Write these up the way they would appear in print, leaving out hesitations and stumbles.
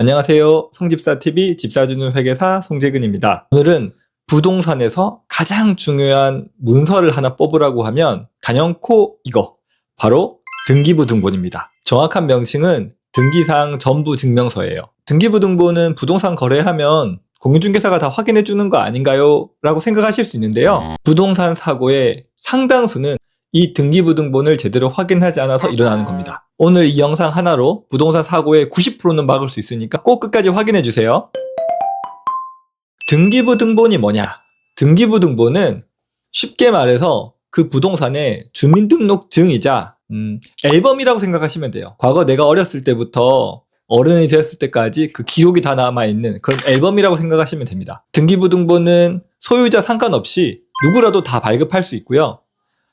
안녕하세요. 성집사TV 집사주는 회계사 송재근입니다. 오늘은 부동산에서 가장 중요한 문서를 하나 뽑으라고 하면 단연코 이거 바로 등기부등본입니다. 정확한 명칭은 등기사항 전부 증명서예요. 등기부등본은 부동산 거래하면 공인중개사가 다 확인해 주는 거 아닌가요? 라고 생각하실 수 있는데요. 부동산 사고의 상당수는 이 등기부등본을 제대로 확인하지 않아서 일어나는 겁니다. 오늘 이 영상 하나로 부동산 사고의 90%는 막을 수 있으니까 꼭 끝까지 확인해 주세요. 등기부등본이 뭐냐? 등기부등본은 쉽게 말해서 그 부동산의 주민등록증이자 앨범이라고 생각하시면 돼요. 과거 내가 어렸을 때부터 어른이 되었을 때까지 그 기록이 다 남아있는 그런 앨범이라고 생각하시면 됩니다. 등기부등본은 소유자 상관없이 누구라도 다 발급할 수 있고요.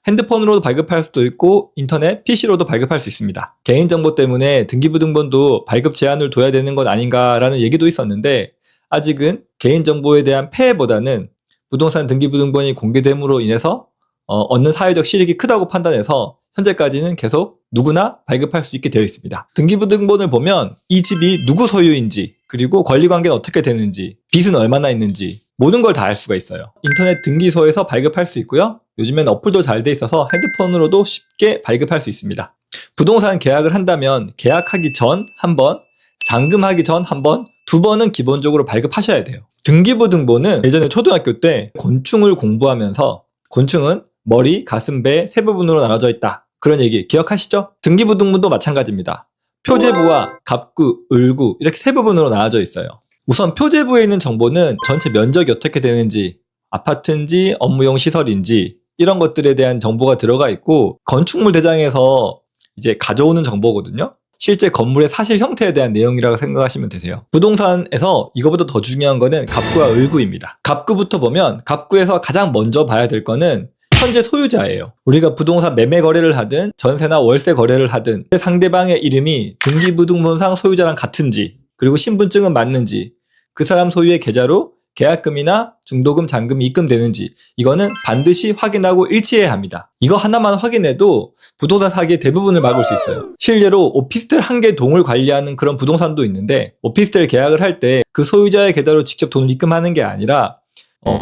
핸드폰으로도 발급할 수도 있고 인터넷, PC로도 발급할 수 있습니다. 개인정보 때문에 등기부등본도 발급 제한을 둬야 되는 건 아닌가라는 얘기도 있었는데 아직은 개인정보에 대한 폐해보다는 부동산 등기부등본이 공개됨으로 인해서 얻는 사회적 실익이 크다고 판단해서 현재까지는 계속 누구나 발급할 수 있게 되어 있습니다. 등기부등본을 보면 이 집이 누구 소유인지, 그리고 권리관계는 어떻게 되는지, 빚은 얼마나 있는지 모든 걸 다 알 수가 있어요. 인터넷 등기소에서 발급할 수 있고요. 요즘엔 어플도 잘 돼 있어서 핸드폰으로도 쉽게 발급할 수 있습니다. 부동산 계약을 한다면 계약하기 전 한 번, 잔금하기 전 한 번, 두 번은 기본적으로 발급하셔야 돼요. 등기부등본은 예전에 초등학교 때 곤충을 공부하면서 곤충은 머리, 가슴, 배 세 부분으로 나눠져 있다. 그런 얘기 기억하시죠? 등기부등본도 마찬가지입니다. 표제부와 갑구, 을구 이렇게 세 부분으로 나눠져 있어요. 우선 표제부에 있는 정보는 전체 면적이 어떻게 되는지, 아파트인지 업무용 시설인지 이런 것들에 대한 정보가 들어가 있고 건축물 대장에서 이제 가져오는 정보거든요. 실제 건물의 사실 형태에 대한 내용이라고 생각하시면 되세요. 부동산에서 이거보다 더 중요한 거는 갑구와 을구입니다. 갑구부터 보면 갑구에서 가장 먼저 봐야 될 거는 현재 소유자예요. 우리가 부동산 매매 거래를 하든 전세나 월세 거래를 하든 상대방의 이름이 등기부등본상 소유자랑 같은지, 그리고 신분증은 맞는지, 그 사람 소유의 계좌로 계약금이나 중도금, 잔금이 입금되는지 이거는 반드시 확인하고 일치해야 합니다. 이거 하나만 확인해도 부동산 사기의 대부분을 막을 수 있어요. 실제로 오피스텔 한 개 동을 관리하는 그런 부동산도 있는데 오피스텔 계약을 할 때 그 소유자의 계좌로 직접 돈을 입금하는 게 아니라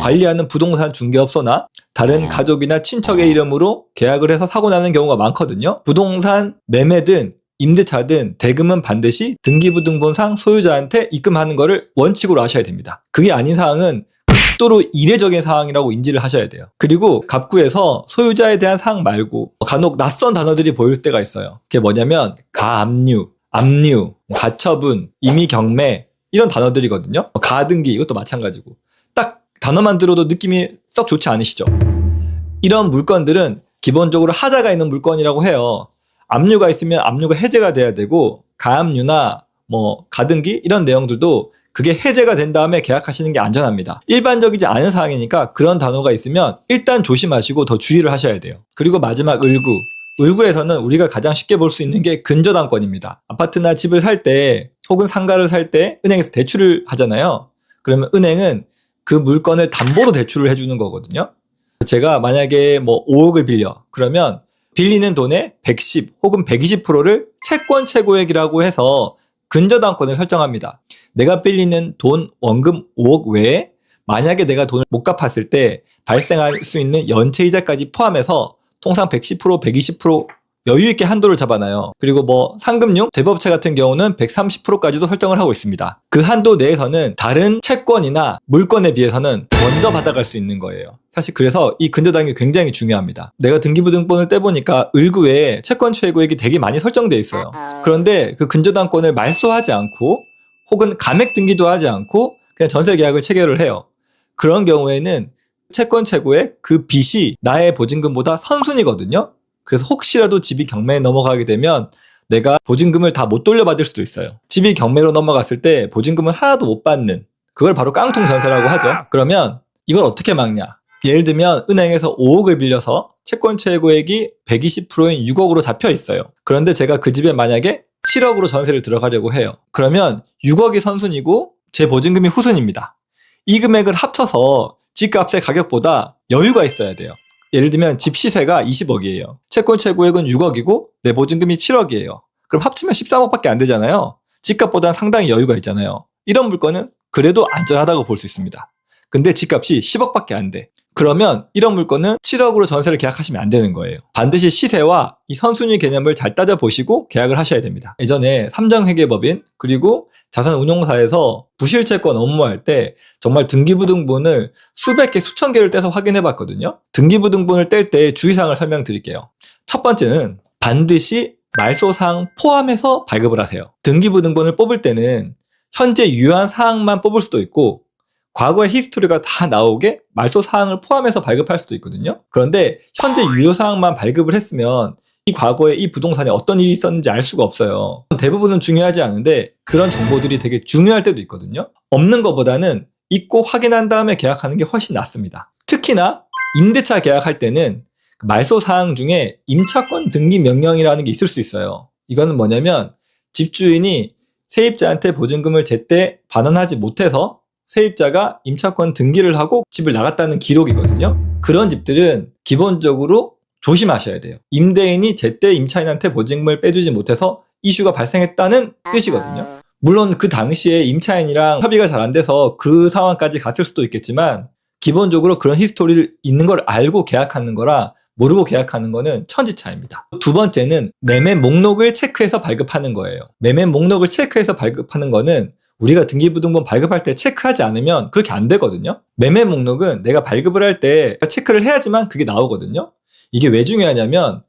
관리하는 부동산 중개업소나 다른 가족이나 친척의 이름으로 계약을 해서 사고 나는 경우가 많거든요. 부동산 매매든 임대차든 대금은 반드시 등기부등본상 소유자한테 입금하는 거를 원칙으로 하셔야 됩니다. 그게 아닌 사항은 극도로 이례적인 사항이라고 인지를 하셔야 돼요. 그리고 갑구에서 소유자에 대한 사항 말고 간혹 낯선 단어들이 보일 때가 있어요. 그게 뭐냐면 가압류, 압류, 가처분, 임의경매 이런 단어들이거든요. 가등기 이것도 마찬가지고 딱 단어만 들어도 느낌이 썩 좋지 않으시죠? 이런 물건들은 기본적으로 하자가 있는 물건이라고 해요. 압류가 있으면 압류가 해제가 돼야 되고 가압류나 가등기 이런 내용들도 그게 해제가 된 다음에 계약하시는 게 안전합니다. 일반적이지 않은 사항이니까 그런 단어가 있으면 일단 조심하시고 더 주의를 하셔야 돼요. 그리고 마지막 을구. 을구에서는 우리가 가장 쉽게 볼 수 있는 게 근저당권입니다. 아파트나 집을 살 때 혹은 상가를 살 때 은행에서 대출을 하잖아요. 그러면 은행은 그 물건을 담보로 대출을 해주는 거거든요. 제가 만약에 5억을 빌려 그러면 빌리는 돈의 110 혹은 120%를 채권 최고액이라고 해서 근저당권을 설정합니다. 내가 빌리는 돈 원금 5억 외에 만약에 내가 돈을 못 갚았을 때 발생할 수 있는 연체이자까지 포함해서 통상 110%, 120% 여유있게 한도를 잡아놔요. 그리고 상금융, 대부업체 같은 경우는 130%까지도 설정을 하고 있습니다. 그 한도 내에서는 다른 채권이나 물건에 비해서는 먼저 받아갈 수 있는 거예요. 사실 그래서 이 근저당이 굉장히 중요합니다. 내가 등기부등본을 떼보니까 을구에 채권 최고액이 되게 많이 설정되어 있어요. 그런데 그 근저당권을 말소하지 않고 혹은 감액 등기도 하지 않고 그냥 전세 계약을 체결을 해요. 그런 경우에는 채권 최고액 그 빚이 나의 보증금보다 선순위거든요. 그래서 혹시라도 집이 경매에 넘어가게 되면 내가 보증금을 다 못 돌려받을 수도 있어요. 집이 경매로 넘어갔을 때 보증금을 하나도 못 받는, 그걸 바로 깡통 전세라고 하죠. 그러면 이걸 어떻게 막냐? 예를 들면 은행에서 5억을 빌려서 채권 최고액이 120%인 6억으로 잡혀 있어요. 그런데 제가 그 집에 만약에 7억으로 전세를 들어가려고 해요. 그러면 6억이 선순위고 제 보증금이 후순입니다. 이 금액을 합쳐서 집값의 가격보다 여유가 있어야 돼요. 예를 들면 집 시세가 20억이에요. 채권 최고액은 6억이고 내 보증금이 7억이에요. 그럼 합치면 13억밖에 안 되잖아요. 집값보다는 상당히 여유가 있잖아요. 이런 물건은 그래도 안전하다고 볼 수 있습니다. 근데 집값이 10억밖에 안 돼. 그러면 이런 물건은 7억으로 전세를 계약하시면 안 되는 거예요. 반드시 시세와 이 선순위 개념을 잘 따져보시고 계약을 하셔야 됩니다. 예전에 삼정회계법인 그리고 자산운용사에서 부실채권 업무할 때 정말 등기부등본을 수백 개, 수천 개를 떼서 확인해봤거든요. 등기부등본을 뗄 때 주의사항을 설명드릴게요. 첫 번째는 반드시 말소사항 포함해서 발급을 하세요. 등기부등본을 뽑을 때는 현재 유효한 사항만 뽑을 수도 있고 과거의 히스토리가 다 나오게 말소 사항을 포함해서 발급할 수도 있거든요. 그런데 현재 유효 사항만 발급을 했으면 이 과거에 이 부동산에 어떤 일이 있었는지 알 수가 없어요. 대부분은 중요하지 않은데 그런 정보들이 되게 중요할 때도 있거든요. 없는 것보다는 있고 확인한 다음에 계약하는 게 훨씬 낫습니다. 특히나 임대차 계약할 때는 말소 사항 중에 임차권 등기 명령이라는 게 있을 수 있어요. 이거는 뭐냐면 집주인이 세입자한테 보증금을 제때 반환하지 못해서 세입자가 임차권 등기를 하고 집을 나갔다는 기록이거든요. 그런 집들은 기본적으로 조심하셔야 돼요. 임대인이 제때 임차인한테 보증금을 빼주지 못해서 이슈가 발생했다는 뜻이거든요. 물론 그 당시에 임차인이랑 협의가 잘 안 돼서 그 상황까지 갔을 수도 있겠지만 기본적으로 그런 히스토리를 있는 걸 알고 계약하는 거라 모르고 계약하는 거는 천지차입니다. 두 번째는 매매 목록을 체크해서 발급하는 거예요. 매매 목록을 체크해서 발급하는 거는 우리가 등기부등본 발급할 때 체크하지 않으면 그렇게 안 되거든요. 매매 목록은 내가 발급을 할 때 체크를 해야지만 그게 나오거든요. 이게 왜 중요하냐면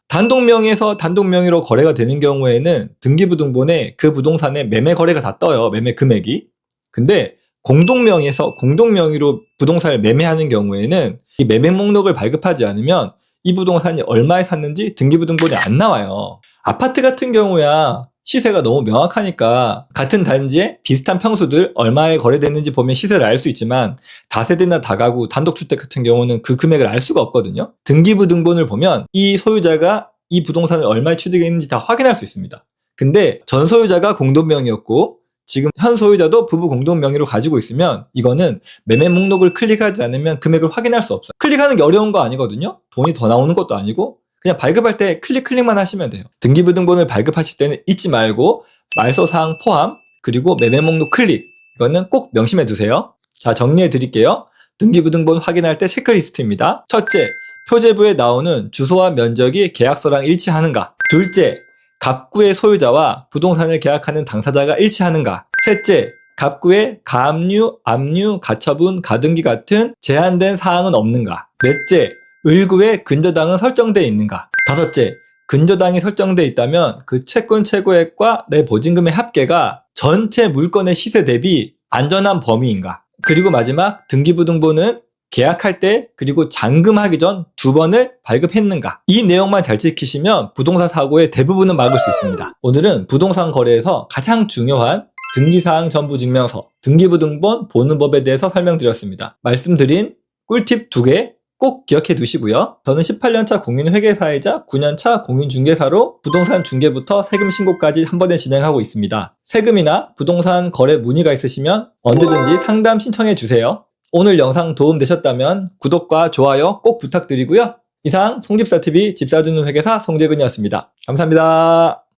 단독명의에서 단독명의로 거래가 되는 경우에는 등기부등본에 그 부동산의 매매 거래가 다 떠요. 매매 금액이. 근데 공동명의에서 공동명의로 부동산을 매매하는 경우에는 이 매매 목록을 발급하지 않으면 이 부동산이 얼마에 샀는지 등기부등본이 안 나와요. 아파트 같은 경우야 시세가 너무 명확하니까 같은 단지에 비슷한 평수들 얼마에 거래됐는지 보면 시세를 알 수 있지만 다세대나 다가구, 단독주택 같은 경우는 그 금액을 알 수가 없거든요. 등기부등본을 보면 이 소유자가 이 부동산을 얼마에 취득했는지 다 확인할 수 있습니다. 근데 전 소유자가 공동명의였고 지금 현 소유자도 부부 공동명의로 가지고 있으면 이거는 매매 목록을 클릭하지 않으면 금액을 확인할 수 없어요. 클릭하는 게 어려운 거 아니거든요. 돈이 더 나오는 것도 아니고 그냥 발급할 때 클릭만 하시면 돼요. 등기부등본을 발급하실 때는 잊지 말고 말소사항 포함 그리고 매매 목록 클릭 이거는 꼭 명심해 두세요. 자, 정리해 드릴게요. 등기부등본 확인할 때 체크리스트입니다. 첫째, 표제부에 나오는 주소와 면적이 계약서랑 일치하는가. 둘째, 갑구의 소유자와 부동산을 계약하는 당사자가 일치하는가. 셋째, 갑구에 가압류, 압류, 가처분, 가등기 같은 제한된 사항은 없는가. 넷째, 을구에 근저당은 설정되어 있는가. 다섯째, 근저당이 설정되어 있다면 그 채권 최고액과 내 보증금의 합계가 전체 물건의 시세 대비 안전한 범위인가. 그리고 마지막, 등기부등본은 계약할 때 그리고 잔금하기 전 2번을 발급했는가. 이 내용만 잘 지키시면 부동산 사고의 대부분은 막을 수 있습니다. 오늘은 부동산 거래에서 가장 중요한 등기사항 전부증명서, 등기부등본 보는 법에 대해서 설명드렸습니다. 말씀드린 꿀팁 2개 꼭 기억해 두시고요. 저는 18년차 공인회계사이자 9년차 공인중개사로 부동산 중개부터 세금 신고까지 한 번에 진행하고 있습니다. 세금이나 부동산 거래 문의가 있으시면 언제든지 상담 신청해 주세요. 오늘 영상 도움되셨다면 구독과 좋아요 꼭 부탁드리고요. 이상 송집사TV 집사주는 회계사 송재근이었습니다. 감사합니다.